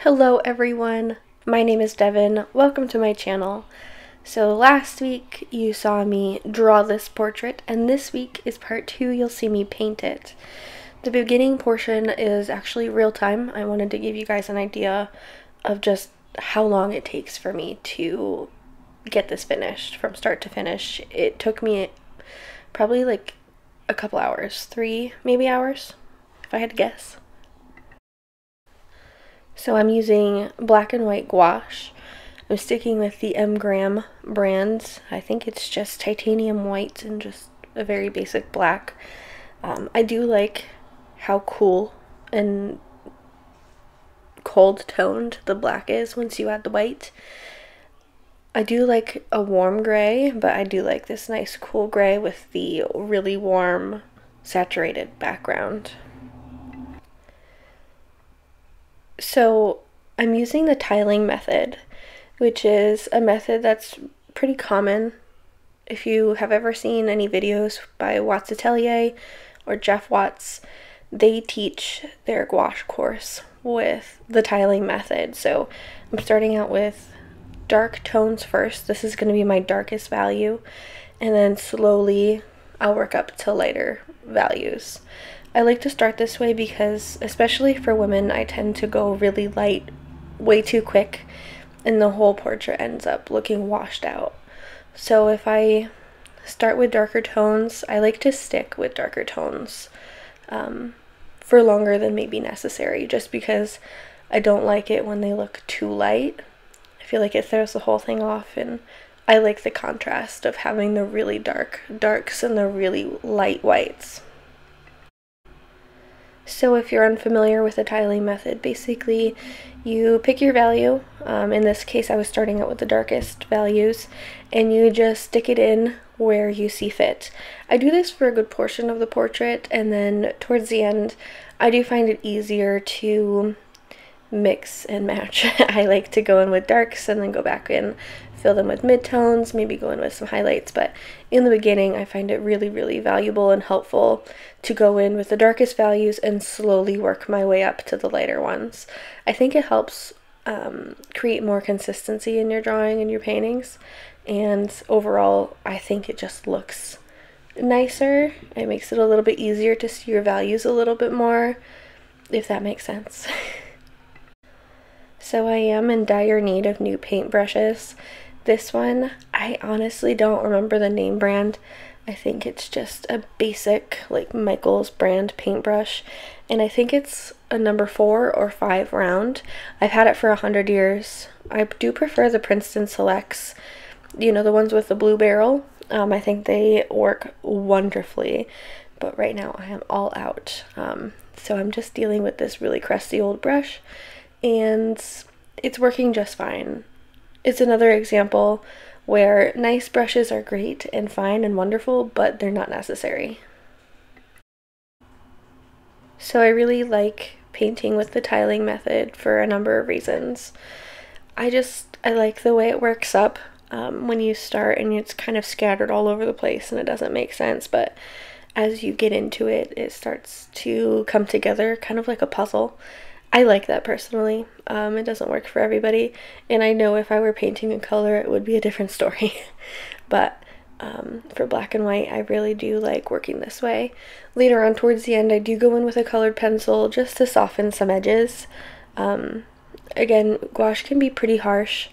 Hello everyone, my name is Devin. Welcome to my channel. So last week you saw me draw this portrait, and this week is part 2. You'll see me paint it. The beginning portion is actually real time. I wanted to give you guys an idea of just how long it takes for me to get this finished from start to finish. It took me probably like a couple hours, 3 maybe hours if I had to guess. So I'm using black and white gouache. I'm sticking with the M brand. I think it's just titanium white and just a very basic black. I do like how cool and cold toned the black is once you add the white. I do like a warm gray, but I do like this nice cool gray with the really warm saturated background. So I'm using the tiling method, which is a method that's pretty common. If you have ever seen any videos by Watts Atelier or Jeff Watts, they teach their gouache course with the tiling method. So I'm starting out with dark tones first. This is going to be my darkest value, and then slowly I'll work up to lighter values. I like to start this way because, especially for women, I tend to go really light way too quick and the whole portrait ends up looking washed out. So if I start with darker tones, I like to stick with darker tones for longer than maybe necessary, just because I don't like it when they look too light. I feel like it throws the whole thing off, and I like the contrast of having the really darks and the really light whites. So if you're unfamiliar with the tiling method, basically you pick your value. In this case I was starting out with the darkest values, and you just stick it in where you see fit. I do this for a good portion of the portrait, and then towards the end I do find it easier to mix and match. I like to go in with darks and then go back in, fill them with midtones, maybe go in with some highlights, but in the beginning I find it really valuable and helpful to go in with the darkest values and slowly work my way up to the lighter ones. I think it helps create more consistency in your drawing and your paintings, and overall I think it just looks nicer. It makes it a little bit easier to see your values a little bit more, if that makes sense. So I am in dire need of new paintbrushes. This one, I honestly don't remember the name brand. I think it's just a basic, like, Michaels brand paintbrush, and I think it's a number 4 or 5 round. I've had it for 100 years. I do prefer the Princeton Selects, you know, the ones with the blue barrel. I think they work wonderfully, but right now I am all out. So I'm just dealing with this really crusty old brush, and it's working just fine. It's another example where nice brushes are great and fine and wonderful, but they're not necessary. So I really like painting with the tiling method for a number of reasons. I like the way it works up when you start, and it's kind of scattered all over the place and it doesn't make sense, but as you get into it, it starts to come together kind of like a puzzle. I like that personally. It doesn't work for everybody, and I know if I were painting in color it would be a different story. But for black and white I really do like working this way. Later on towards the end I do go in with a colored pencil just to soften some edges. Again, gouache can be pretty harsh,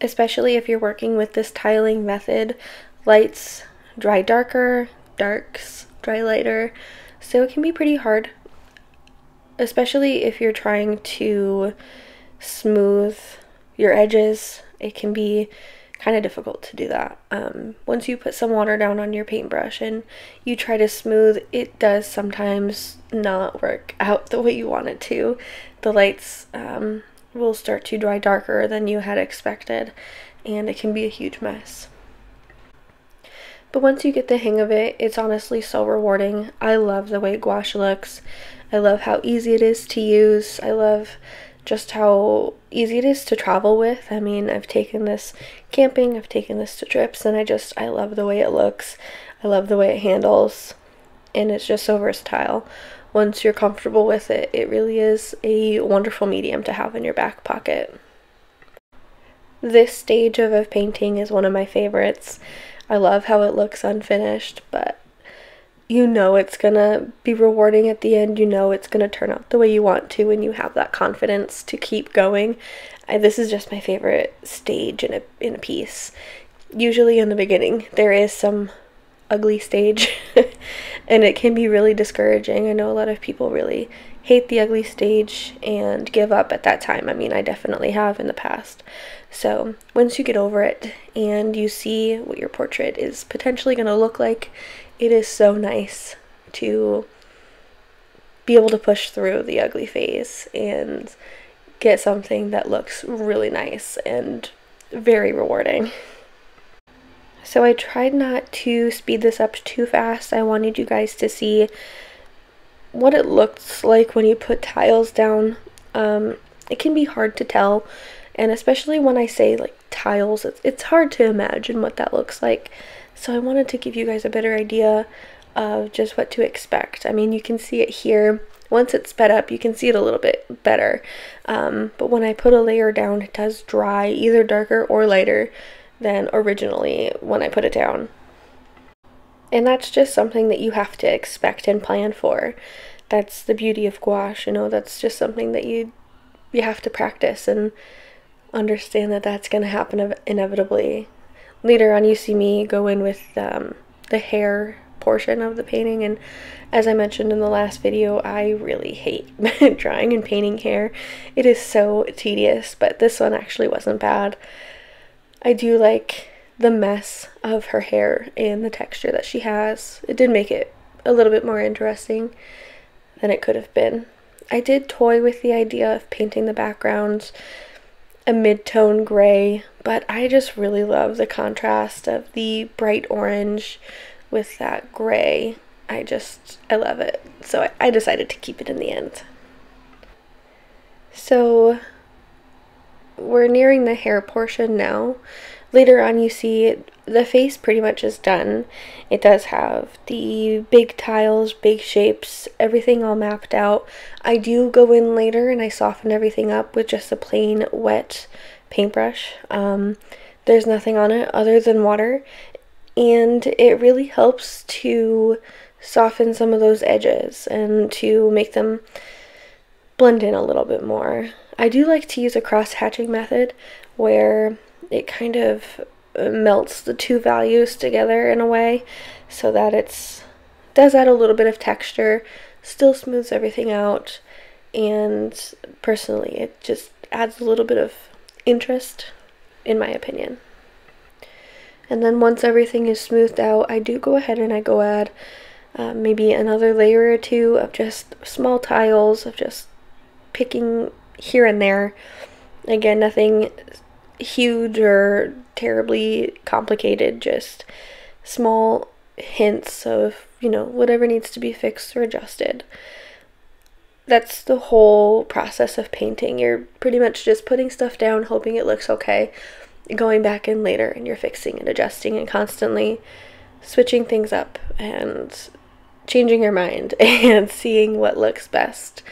especially if you're working with this tiling method. Lights dry darker, darks dry lighter, so it can be pretty hard, especially if you're trying to smooth your edges. It can be kind of difficult to do that. Once you put some water down on your paintbrush and you try to smooth, it does sometimes not work out the way you want it to. The lights will start to dry darker than you had expected, and it can be a huge mess. But once you get the hang of it, it's honestly so rewarding. I love the way gouache looks. I love how easy it is to use. I love just how easy it is to travel with. I mean, I've taken this camping, I've taken this to trips, and I love the way it looks. I love the way it handles, and it's just so versatile. once you're comfortable with it, it really is a wonderful medium to have in your back pocket. This stage of a painting is one of my favorites. I love how it looks unfinished, but you know it's gonna be rewarding at the end. You know it's gonna turn out the way you want to, and you have that confidence to keep going. This is just my favorite stage in a piece. Usually in the beginning there is some ugly stage and it can be really discouraging. I know a lot of people really hate the ugly stage and give up at that time. I mean, I definitely have in the past. So once you get over it and you see what your portrait is potentially going to look like, it is so nice to be able to push through the ugly phase and get something that looks really nice and very rewarding. So I tried not to speed this up too fast. I wanted you guys to see what it looks like when you put tiles down. It can be hard to tell, and especially when I say like tiles, it's hard to imagine what that looks like. So I wanted to give you guys a better idea of just what to expect. I mean, you can see it here. Once it's sped up, you can see it a little bit better. But when I put a layer down, it does dry either darker or lighter than originally when I put it down. And that's just something that you have to expect and plan for. That's the beauty of gouache, you know, that's just something that you have to practice and understand that that's going to happen inevitably. Later on you see me go in with the hair portion of the painting, and as I mentioned in the last video, I really hate drawing and painting hair. It is so tedious, but this one actually wasn't bad. I do like the mess of her hair and the texture that she has. It did make it a little bit more interesting than it could have been. I did toy with the idea of painting the background a mid-tone gray, but I just really love the contrast of the bright orange with that gray. I love it. So I decided to keep it in the end. So we're nearing the hair portion now. Later on you see the face pretty much is done. It does have the big tiles, big shapes, everything all mapped out. I do go in later and I soften everything up with just a plain wet paintbrush. There's nothing on it other than water, and it really helps to soften some of those edges and to make them blend in a little bit more. I do like to use a cross-hatching method where it kind of melts the two values together in a way so that does add a little bit of texture, still smooths everything out, and personally it just adds a little bit of interest in my opinion. And then once everything is smoothed out, I do go ahead and I go add maybe another layer or two of just small tiles, of just picking here and there. Again, nothing huge or terribly complicated, just small hints of, you know, whatever needs to be fixed or adjusted. That's the whole process of painting. You're pretty much just putting stuff down, hoping it looks okay, going back in later and you're fixing and adjusting and constantly switching things up and changing your mind and seeing what looks best.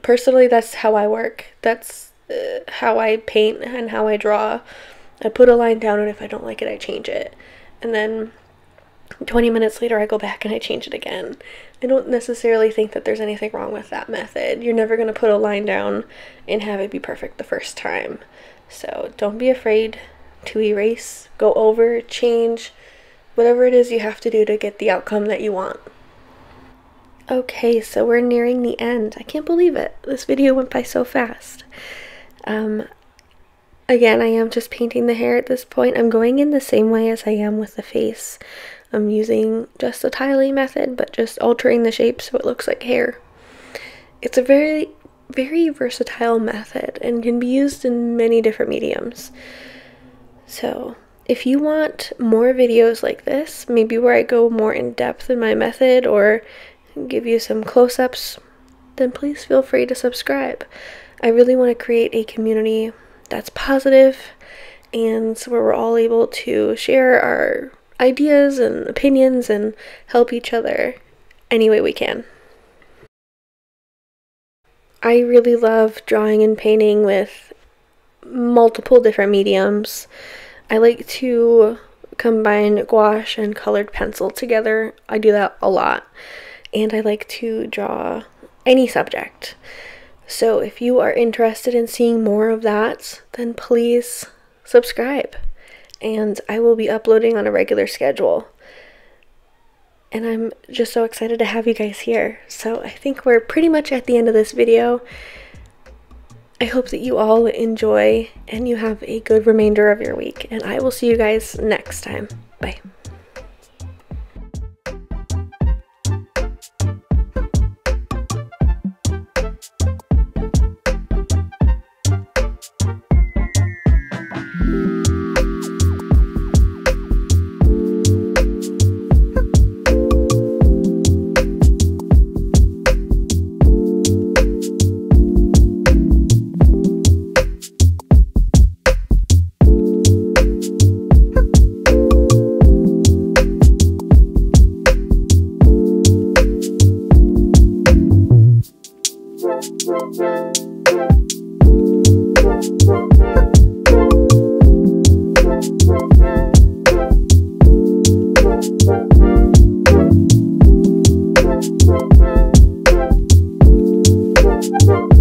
Personally, that's how I work. That's how I paint and how I draw. I put a line down, and if I don't like it, I change it. And then 20 minutes later, I go back and I change it again. I don't necessarily think that there's anything wrong with that method. You're never going to put a line down and have it be perfect the first time. So don't be afraid to erase, go over, change, whatever it is you have to do to get the outcome that you want. Okay, so we're nearing the end. I can't believe it. This video went by so fast. Again, I am just painting the hair at this point. I'm going in the same way as I am with the face. I'm using just the tiling method, but just altering the shape so it looks like hair. It's a very, very versatile method and can be used in many different mediums. So if you want more videos like this, maybe where I go more in depth in my method or give you some close-ups, then please feel free to subscribe. I really want to create a community that's positive and where we're all able to share our ideas and opinions and help each other any way we can. I really love drawing and painting with multiple different mediums. I like to combine gouache and colored pencil together. I do that a lot. And I like to draw any subject. So if you are interested in seeing more of that, then please subscribe. And I will be uploading on a regular schedule. And I'm just so excited to have you guys here. So I think we're pretty much at the end of this video. I hope that you all enjoy and you have a good remainder of your week. And I will see you guys next time. Bye. Thank you.